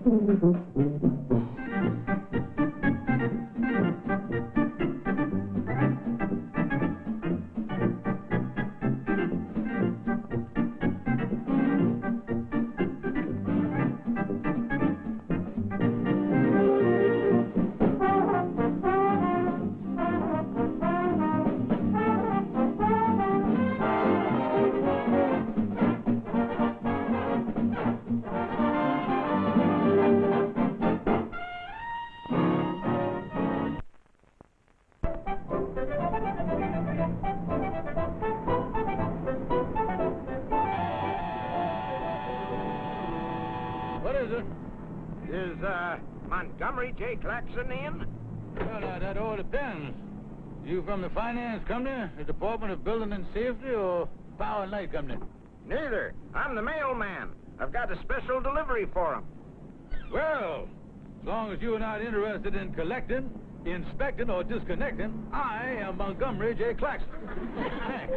What is it? Is, Montgomery J. Claxon in? Well, that all depends. You from the finance company, the Department of Building and Safety, or Power and Light Company? Neither. I'm the mailman. I've got a special delivery for him. Well, as long as you are not interested in collecting, inspecting, or disconnecting, I am Montgomery J. Claxon. Thanks.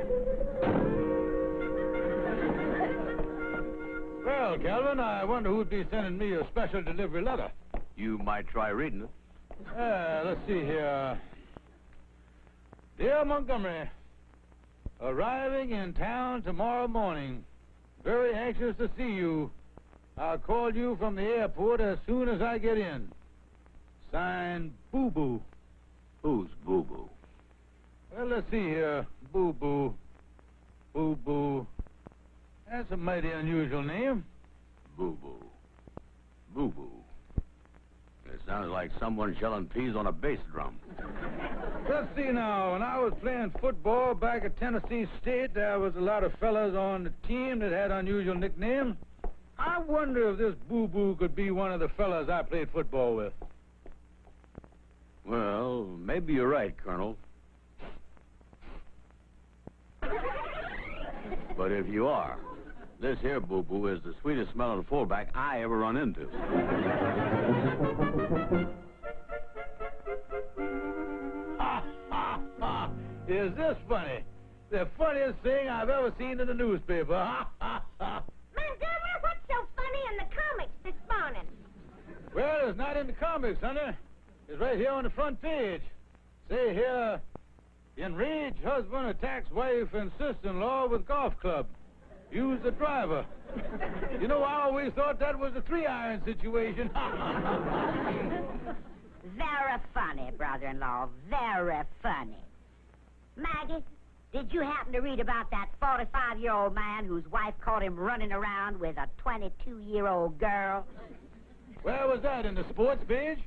Well, Calvin, I wonder who'd be sending me a special delivery letter. You might try reading it. Let's see here. Dear Montgomery, arriving in town tomorrow morning. Very anxious to see you. I'll call you from the airport as soon as I get in. Signed, Boo Boo. Who's Boo Boo? Well, let's see here. Boo Boo. Boo Boo. That's a mighty unusual name. Boo Boo. Boo Boo. It sounds like someone shelling peas on a bass drum. Let's see now. When I was playing football back at Tennessee State, there was a lot of fellas on the team that had unusual nicknames. I wonder if this Boo Boo could be one of the fellas I played football with. Well, maybe you're right, Colonel. But if you are, this here Boo Boo is the sweetest smelling fullback I ever run into. Is this funny? The funniest thing I've ever seen in the newspaper. Montgomery, what's so funny in the comics this morning? Well, it's not in the comics, honey. It's right here on the front page. Say here, enraged husband attacks wife and sister-in-law with golf club. Use the driver. You know, I always thought that was a 3-iron situation. Very funny, brother-in-law. Very funny. Maggie, did you happen to read about that 45-year-old man whose wife caught him running around with a 22-year-old girl? Where was that, in the sports page?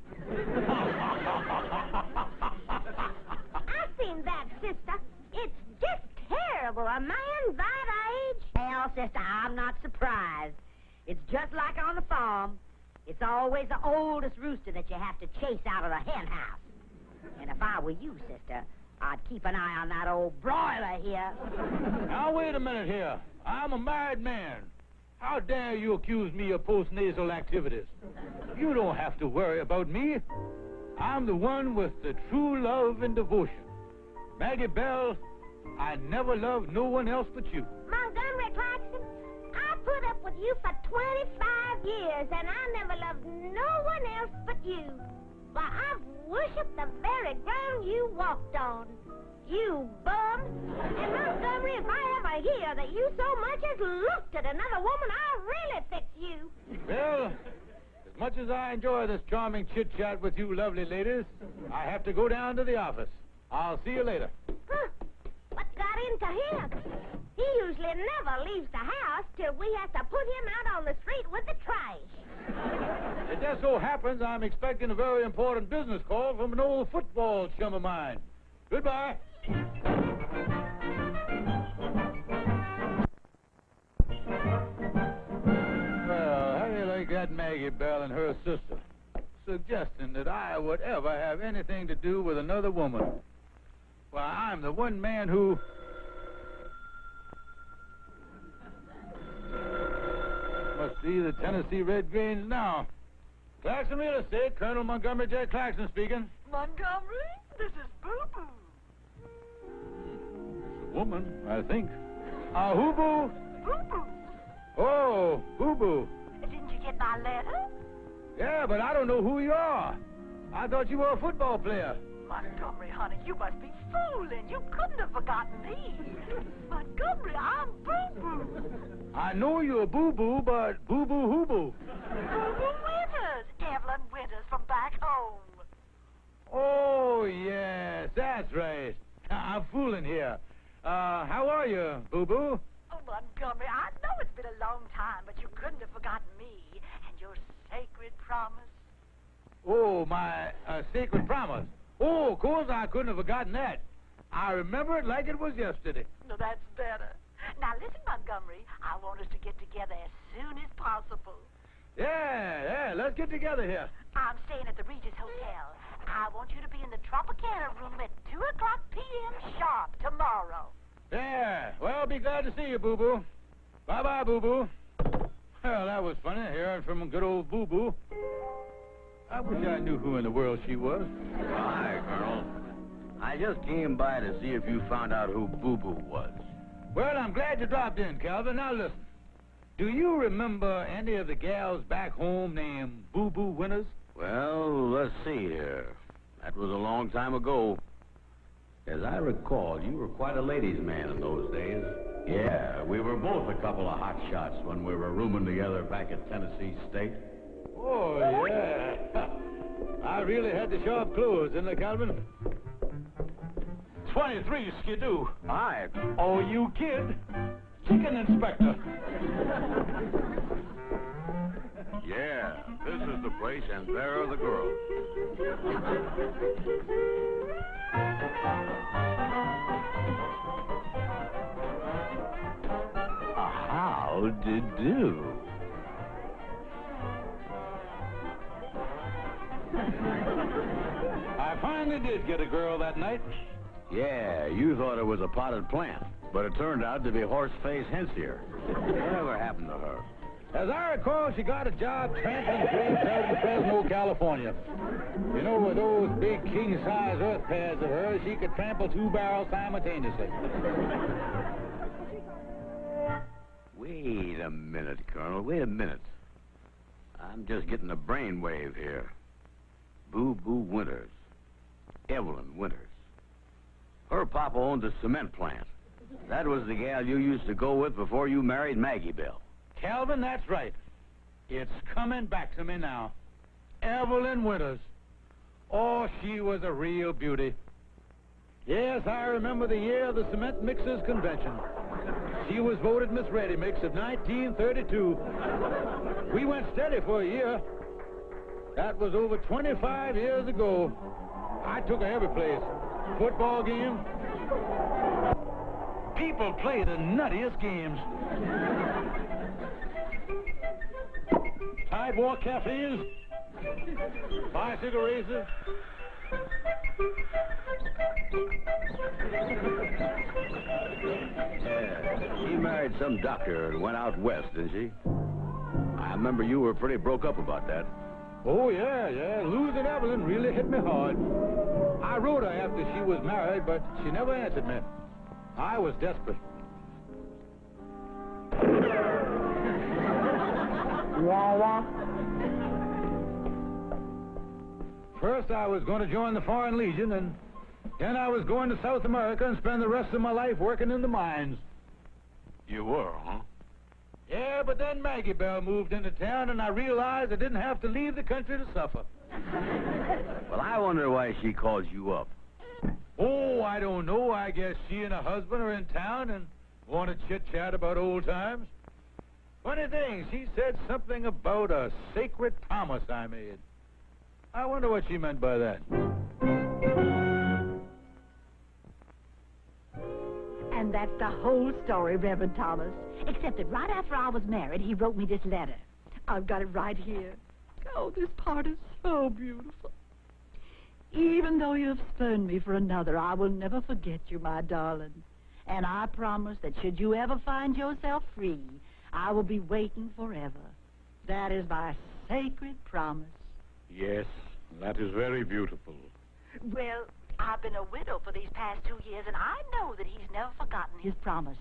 I've seen that, sister. It's just terrible. A man that age? Hell, sister, I'm not surprised. It's just like on the farm. It's always the oldest rooster that you have to chase out of the hen house. And if I were you, sister, I'd keep an eye on that old broiler here. Now, wait a minute here. I'm a married man. How dare you accuse me of postnasal activities? You don't have to worry about me. I'm the one with the true love and devotion. Maggie Bell, I never loved no one else but you. Montgomery Claxon, I put up with you for 25 years, and I never loved no one else but you. Why, I've worshipped the very ground you walked on. You bum. And Montgomery, if I ever hear that you so much as looked at another woman, I'll really fix you. Well, as much as I enjoy this charming chit-chat with you lovely ladies, I have to go down to the office. I'll see you later. Huh. What got into him? He usually never leaves the house till we have to put him out on the street with the trash. It just so happens I'm expecting a very important business call from an old football chum of mine. Goodbye. Well, how do you like that Maggie Bell and her sister suggesting that I would ever have anything to do with another woman? Why, I'm the one man who... Must be the Tennessee Red Greens now. Claxon Real Estate, Colonel Montgomery J. Claxon speaking. Montgomery, this is Boo-Boo. It's a woman, I think. Who-boo? Boo-Boo. Oh, Boo-Boo. Didn't you get my letter? Yeah, but I don't know who you are. I thought you were a football player. Montgomery, honey, you must be fooling. You couldn't have forgotten me. Montgomery, I'm Boo-Boo. I know you're Boo-Boo, but Boo-Boo who-boo? Boo-Boo Winters. Evelyn Winters from back home. Oh, yes, that's right. I'm fooling here. How are you, Boo-Boo? Oh, Montgomery, I know it's been a long time, but you couldn't have forgotten me and your sacred promise. Oh, my sacred promise. Oh, of course I couldn't have forgotten that. I remember it like it was yesterday. No, that's better. Now, listen, Montgomery, I want us to get together as soon as possible. Yeah, let's get together here. I'm staying at the Regis Hotel. I want you to be in the Tropicana room at 2 o'clock p.m. sharp tomorrow. Yeah, well, I'll be glad to see you, Boo-Boo. Bye-bye, Boo-Boo. Well, that was funny, hearing from good old Boo-Boo. I wish I knew who in the world she was. Hi, Colonel. I just came by to see if you found out who Boo-Boo was. Well, I'm glad you dropped in, Calvin. Now, listen. Do you remember any of the gals back home named Boo-Boo Winters? Well, let's see here. That was a long time ago. As I recall, you were quite a ladies' man in those days. Yeah, we were both a couple of hot shots when we were rooming together back at Tennessee State. Oh, yeah. I really had to show up clothes, didn't I, Calvin? 23, Skidoo. Hi. Oh, you kid. Chicken inspector. Yeah, this is the place, and there are the girls. How to do? I finally did get a girl that night. Yeah, you thought it was a potted plant, but it turned out to be horse-face Hensier. Whatever happened to her? As I recall, she got a job trampling grapes out in Fresno, California. You know, with those big king-size earth pads of hers, she could trample 2 barrels simultaneously. Wait a minute, Colonel. Wait a minute. I'm just getting a brainwave here. Boo-Boo Winters. Evelyn Winters. Her papa owned a cement plant. That was the gal you used to go with before you married Maggie Bell. Calvin, that's right. It's coming back to me now. Evelyn Winters. Oh, she was a real beauty. Yes, I remember the year of the Cement Mixers Convention. She was voted Miss Ready Mix of 1932. We went steady for a year. That was over 25 years ago. I took her every place. Football game. People play the nuttiest games. Sidewalk cafes. Bicycle races. Yeah, she married some doctor and went out west, didn't she? I remember you were pretty broke up about that. Oh, yeah. Losing Evelyn really hit me hard. I wrote her after she was married, but she never answered me. I was desperate. First, I was going to join the Foreign Legion, and then I was going to South America and spend the rest of my life working in the mines. You were, huh? Yeah, but then Maggie Bell moved into town, and I realized I didn't have to leave the country to suffer. Well, I wonder why she called you up. Oh, I don't know. I guess she and her husband are in town and want to chit-chat about old times. Funny thing, she said something about a sacred promise I made. I wonder what she meant by that. And that's the whole story, Reverend Thomas. Except that right after I was married, he wrote me this letter. I've got it right here. Oh, this part is so beautiful. Even though you have spurned me for another, I will never forget you, my darling. And I promise that should you ever find yourself free, I will be waiting forever. That is my sacred promise. Yes, that is very beautiful. Well, I've been a widow for these past 2 years, and I know that he's never forgotten his His promise.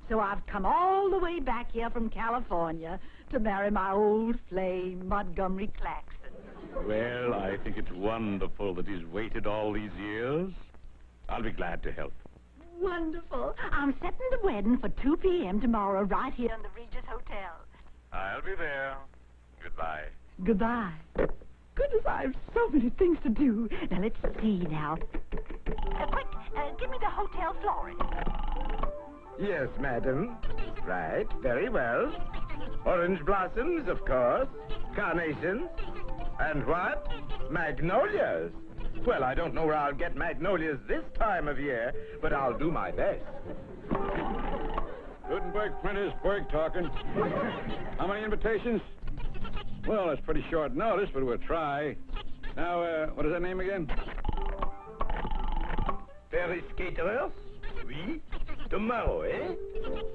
So I've come all the way back here from California to marry my old flame, Montgomery Claxton. Well, I think it's wonderful that he's waited all these years. I'll be glad to help. Wonderful. I'm setting the wedding for 2 p.m. tomorrow right here in the Regis Hotel. I'll be there. Goodbye. Goodbye. Goodness, I have so many things to do. Now, let's see now. Quick, give me the hotel florist. Yes, madam. Right, very well. Orange blossoms, of course. Carnations. And what? Magnolias. Well, I don't know where I'll get magnolias this time of year, but I'll do my best. Gutenberg printers, Berg talking. How many invitations? Well, that's pretty short notice, but we'll try. Now, what is that name again? Paris caterers? Oui. Tomorrow, eh?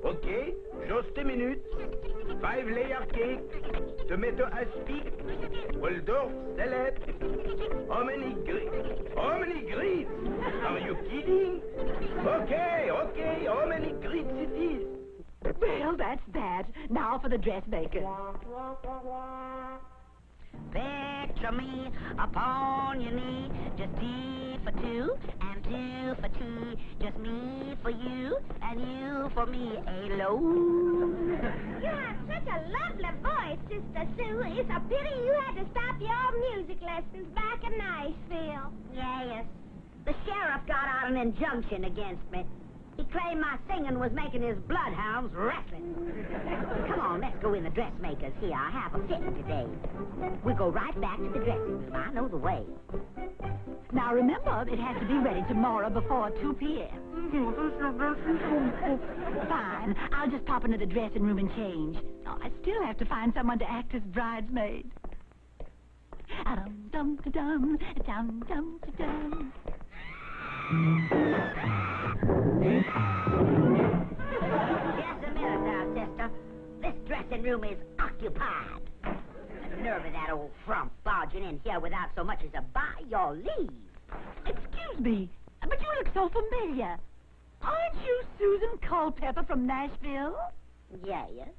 Okay, just a minute. 5-layer cake, tomato aspic, Waldorf salad. How many greens? How many greens? Are you kidding? Okay, how many greens it is? Well, that's that. Now for the dressmaker. Picture me upon your knee, just tea for two and two for tea, just me for you and you for me alone. You have such a lovely voice, Sister Sue. It's a pity you had to stop your music lessons back in Nashville. Yes. The sheriff got out an injunction against me. He claimed my singing was making his bloodhounds restless. Come on, let's go in the dressmaker's here. I have a fitting today. We'll go right back to the dressing room. I know the way. Now, remember, it has to be ready tomorrow before 2 p.m. Fine. I'll just pop into the dressing room and change. Oh, I still have to find someone to act as bridesmaid. Dum-dum-da-dum, dum-dum-da-dum. Just a minute now, sister. This dressing room is occupied. The nerve of that old frump barging in here without so much as a by your leave. Excuse me, but you look so familiar. Aren't you Susan Culpepper from Nashville? Yes.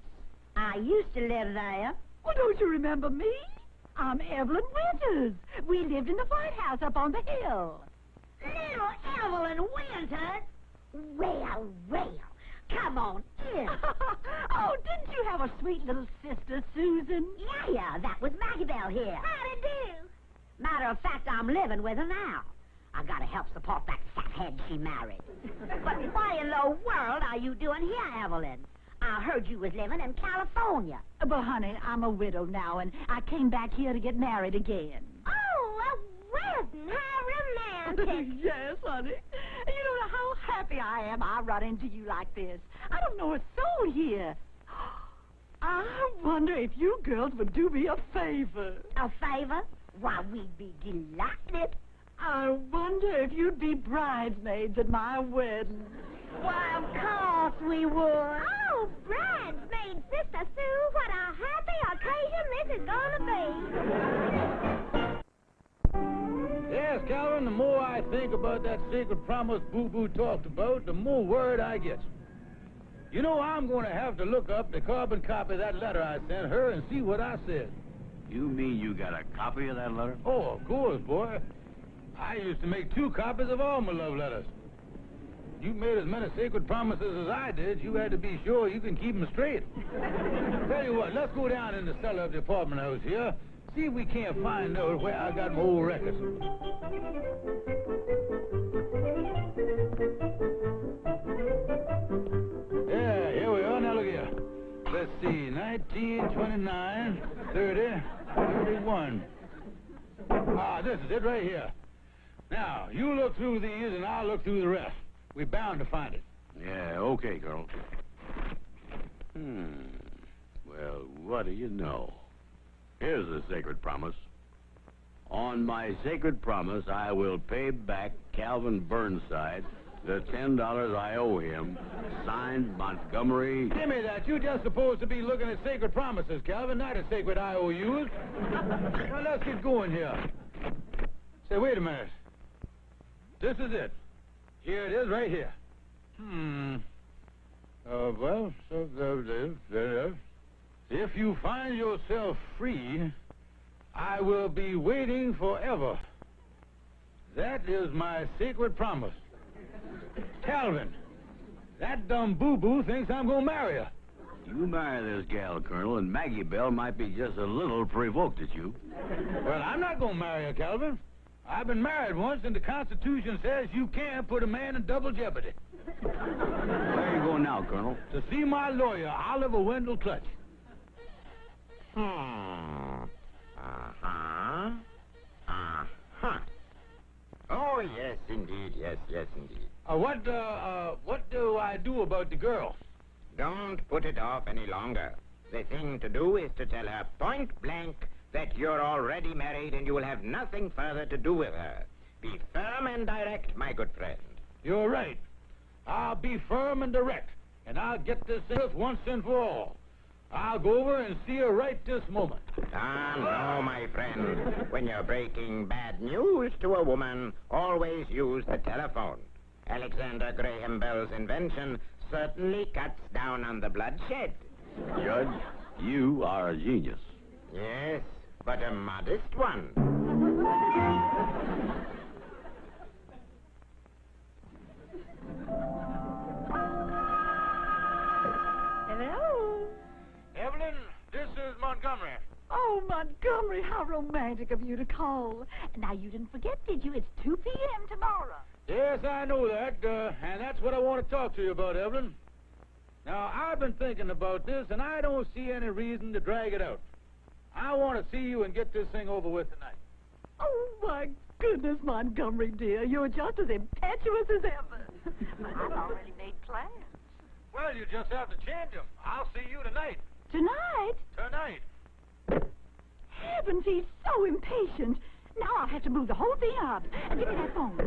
I used to live there. Well, don't you remember me? I'm Evelyn Winters. We lived in the White House up on the hill. Little Evelyn Winters? Well, come on in. Oh, didn't you have a sweet little sister, Susan? Yeah, that was Maggie Bell here. Howdy do. Matter of fact, I'm living with her now. I gotta help support that fathead she married. But why in the world are you doing here, Evelyn? I heard you was living in California. Well, honey, I'm a widow now, and I came back here to get married again. Oh, a wedding. How romantic. Yes, honey. You don't know how happy I am I run into you like this. I don't know a soul here. I wonder if you girls would do me a favor. A favor? Why, we'd be delighted. I wonder if you'd be bridesmaids at my wedding. Why, of course we would. Oh, bridesmaid, Sister Sue, what a happy occasion this is going to be. Yes, Calvin, the more I think about that sacred promise Boo-Boo talked about, the more word I get. You know, I'm going to have to look up the carbon copy of that letter I sent her and see what I said. You mean you got a copy of that letter? Oh, of course, boy. I used to make 2 copies of all my love letters. You made as many sacred promises as I did. You had to be sure you can keep them straight. Tell you what, let's go down in the cellar of the apartment house here. See if we can't find out where I got my old records. Yeah, here we are. Now look here. Let's see, 19, 29, 30, 31. Ah, this is it right here. Now, you look through these and I'll look through the rest. We're bound to find it. Yeah, okay, Colonel. Well, what do you know? Here's the sacred promise. On my sacred promise, I will pay back Calvin Burnside the $10 I owe him. Signed, Montgomery. Give me that. You're just supposed to be looking at sacred promises, Calvin, not at sacred IOUs. Now, let's get going here. Say, wait a minute. This is it. Here it is, right here. If you find yourself free, I will be waiting forever. That is my sacred promise. Calvin, that dumb boo-boo thinks I'm gonna marry her. You marry this gal, Colonel, and Maggie Bell might be just a little provoked at you. Well, I'm not gonna marry her, Calvin. I've been married once, and the Constitution says you can't put a man in double jeopardy. Where are you going now, Colonel? To see my lawyer, Oliver Wendell Clutch. Uh-huh. Uh-huh. Oh, yes, indeed. Yes, indeed. What do I do about the girl? Don't put it off any longer. The thing to do is to tell her point blank that you're already married and you will have nothing further to do with her. Be firm and direct, my good friend. You're right. I'll be firm and direct, and I'll get this thing once and for all. I'll go over and see her right this moment. Ah, no, my friend. When you're breaking bad news to a woman, always use the telephone. Alexander Graham Bell's invention certainly cuts down on the bloodshed. Judge, you are a genius. Yes, but a modest one. Hello? Evelyn, this is Montgomery. Oh, Montgomery, how romantic of you to call. Now, you didn't forget, did you? It's 2 p.m. tomorrow. Yes, I know that, and that's what I want to talk to you about, Evelyn. Now, I've been thinking about this, and I don't see any reason to drag it out. I want to see you and get this thing over with tonight. Oh, my goodness, Montgomery, dear. You're just as impetuous as ever. But I've already made plans. Well, you just have to change them. I'll see you tonight. Tonight? Tonight. Heavens, he's so impatient. Now I'll have to move the whole thing up. Give me that phone. The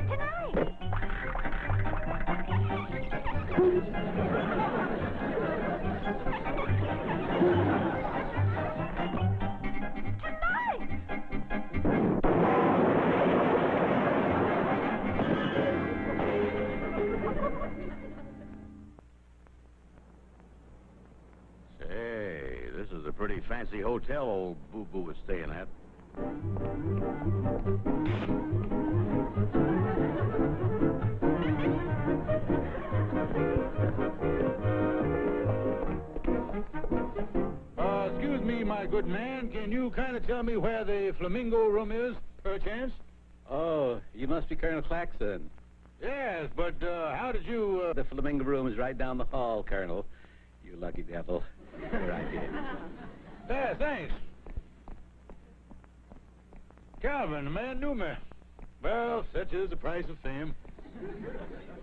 wedding is tonight. Say, this is a pretty fancy hotel old boo-boo was staying at. Excuse me, my good man. Can you kind of tell me where the flamingo room is, perchance? Oh, you must be Colonel Claxon. Yes, but how did you... The flamingo room is right down the hall, Colonel. You lucky devil. Right here. Yeah, thanks. Calvin, the man knew me. Well, such is the price of fame.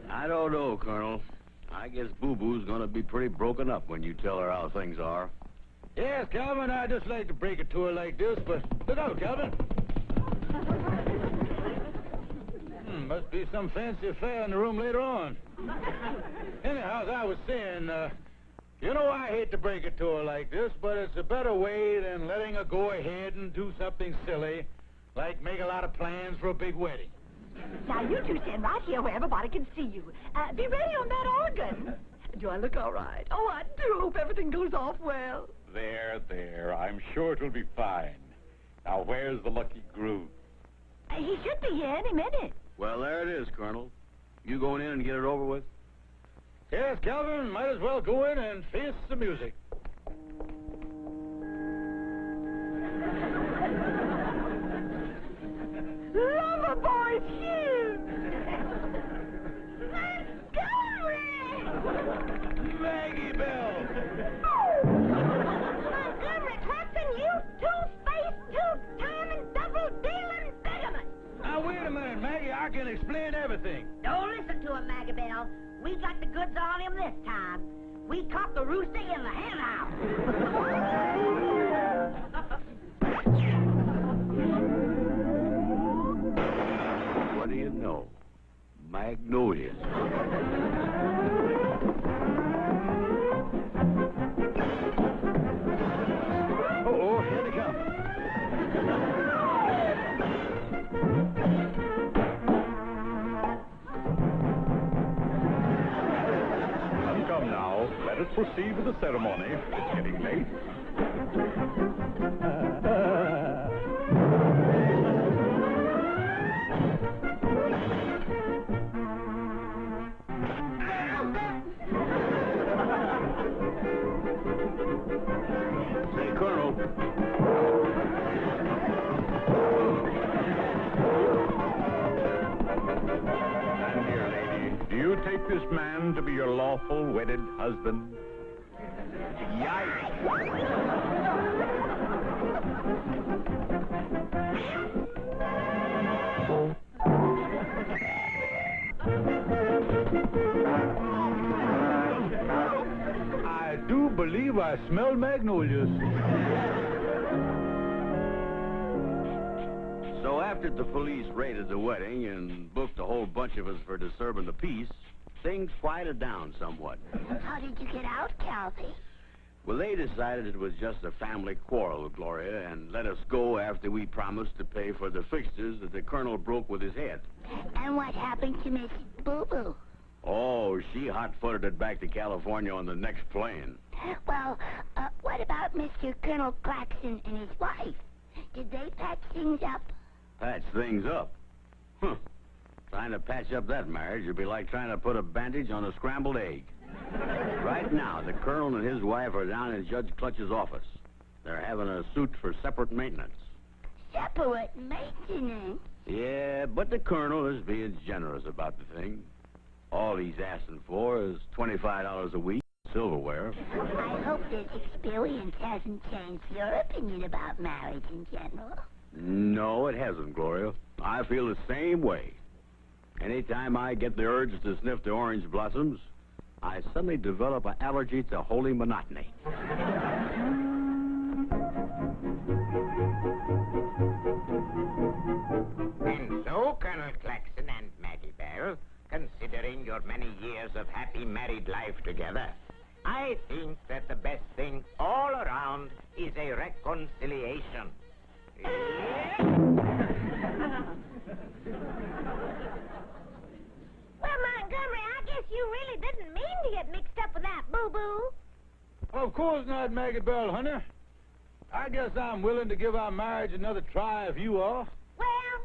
I don't know, Colonel. I guess Boo-Boo's gonna be pretty broken up when you tell her how things are. Yes, Calvin, I just like to break it to her like this, but look out, Calvin. Must be some fancy affair in the room later on. Anyhow, as I was saying, you know, I hate to break it to her like this, but it's a better way than letting her go ahead and do something silly, like make a lot of plans for a big wedding. Now, you two stand right here where everybody can see you. Be ready on that organ. Do I look all right? Oh, I do hope everything goes off well. There. I'm sure it'll be fine. Now, where's the lucky groom? He should be here any minute. Well, there it is, Colonel. You going in and get it over with? Yes, Calvin, might as well go in and face the music. Lover boy's here! Maggie Bell! Montgomery Claxon, you two-faced, two-timing, double-dealing bigamist! Now, wait a minute, Maggie. I can explain everything. Don't listen to him, Maggie Bell. We got the goods on him this time. We caught the rooster in the hen house. What do you know? Magnolias. Uh-oh, here they come. Now, let us proceed with the ceremony. It's getting late. Say, Colonel. And dear lady, do you take this man to be your lawful wedded husband? I do believe I smell magnolias. So after the police raided the wedding and booked a whole bunch of us for disturbing the peace, things quieted down somewhat. How did you get out, Calvy? Well, they decided it was just a family quarrel, Gloria, and let us go after we promised to pay for the fixtures that the colonel broke with his head. And what happened to Miss Boo-Boo? Oh, she hot-footed it back to California on the next plane. Well, what about Mr. Colonel Claxon and his wife? Did they patch things up? Patch things up? Huh. Trying to patch up that marriage would be like trying to put a bandage on a scrambled egg. Right now, the colonel and his wife are down in Judge Clutch's office. They're having a suit for separate maintenance. Separate maintenance? Yeah, but the colonel is being generous about the thing. All he's asking for is $25 a week, silverware. I hope this experience hasn't changed your opinion about marriage in general. No, it hasn't, Gloria. I feel the same way. Anytime I get the urge to sniff the orange blossoms, I suddenly develop an allergy to holy monotony. And so, Colonel Claxon and Maggie Bell, considering your many years of happy married life together, I think that the best thing all around is a reconciliation. Well, Montgomery, I guess you really didn't mean to get mixed up with that boo-boo. Of course not, Maggie Bell, honey. I guess I'm willing to give our marriage another try if you are. Well,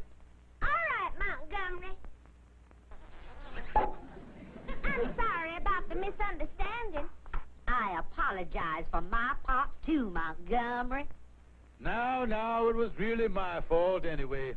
all right, Montgomery. I'm sorry about the misunderstanding. I apologize for my part, too, Montgomery. Now, it was really my fault anyway.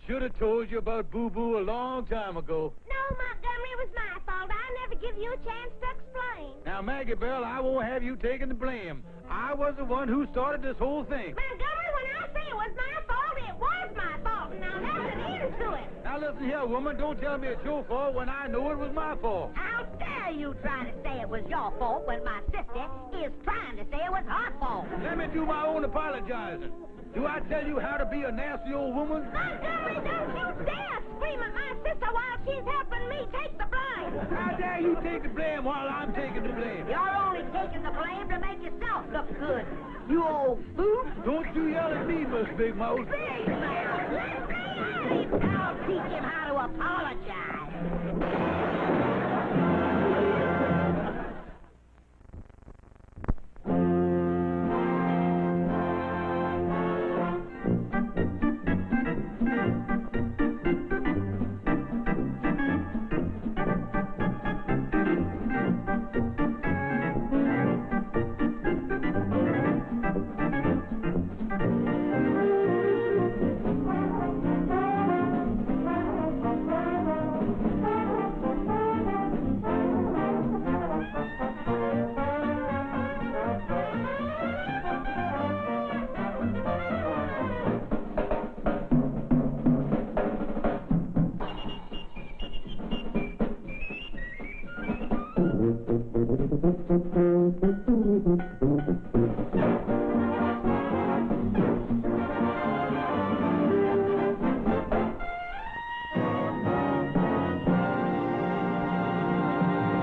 Should have told you about Boo-Boo a long time ago. No, Montgomery, it was my fault. I never give you a chance to explain. Now, Maggie Bell, I won't have you taking the blame. I was the one who started this whole thing. Montgomery, when I say it was my fault, it was my fault. Now, there's an end to it. Now, listen here, woman. Don't tell me it's your fault when I know it was my fault. How dare you try to say it was your fault when my sister is trying to say it was her fault? Let me do my own apologizing. Do I tell you how to be a nasty old woman? Montgomery, don't you dare scream at my sister while she's helping me take the blame. How dare you take the blame while I'm taking the blame? You're only taking the blame to make yourself look good. You old fool. Don't you yell at me, Miss Big Mouth. Big Mouth, let me at him. I'll teach him how to apologize. Thank you.